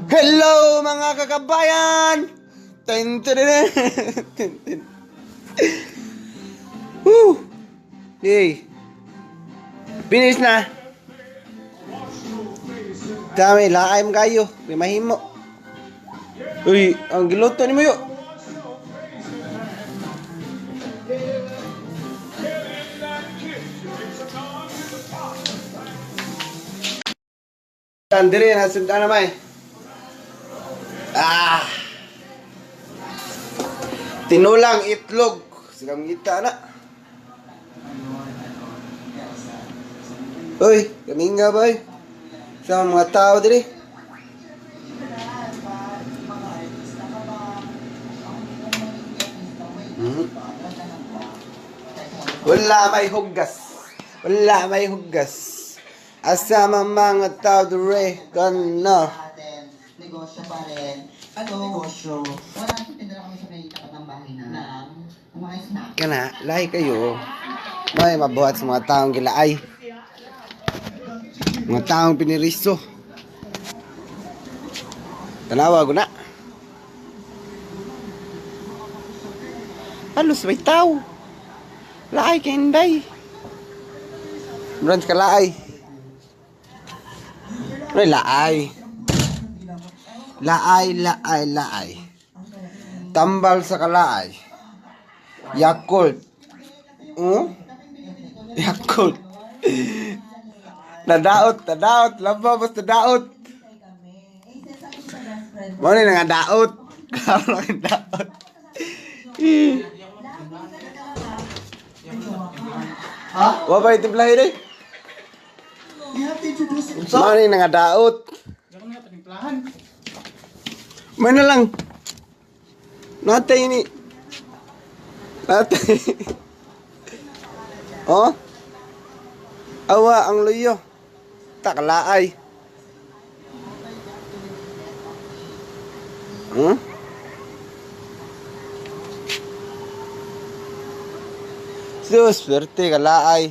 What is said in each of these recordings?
Hello mga kakabayan! Ten ten ten ten ten. Woo! Yay! Finish na! Dami, laay mo kayo. Mahimo. Uy, ang giluto ni mo yun. Tandiri, nasundan naman. Tinulang itlog. Sigang kita na. Uy, kaming nga ba sa mga tao diri? Wala may hugas. Wala may hugas. Asa mga tao diri? Gana. Negosyo pa rin. Ano? Negosyo. Wala natin tindera kami sa may tapat ng bahay na mga snack. Kana, lahi kayo. May mabuhat sa mga taong gilaay. Mga taong piniriso. Tanawa ko na. Halos may tao. Laay ka hinday. Brans ka laay. Ay, laay. Laay. Tambal sa kalaay. Yakult. Yakult. Nadaot. Labas nadaot. Muna nga daot. Karo nga daot. Ha? Wabay timplahin eh. You have to introduce it. Muna nga daot. May na lang. Natay ni. Natay. Oh? Awa ang luyo. Takalaay. Swerte kalaay.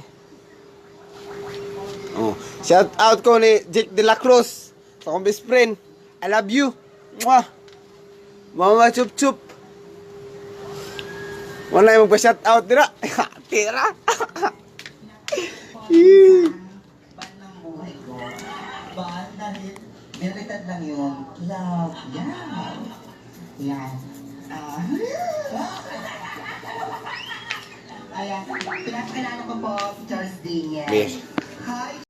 Oh, shout out ko ni Jake De La Cruz sa akong best friend. I love you. Mwah. Mama chup chup. Wala yung magpa-shout out dira. Tira. Ban ng buhay ko. Ban dahil meritad lang yun. Love. Yan. Ayan. Pinapakilala ko po, Charles Daniel. Yes. Hi.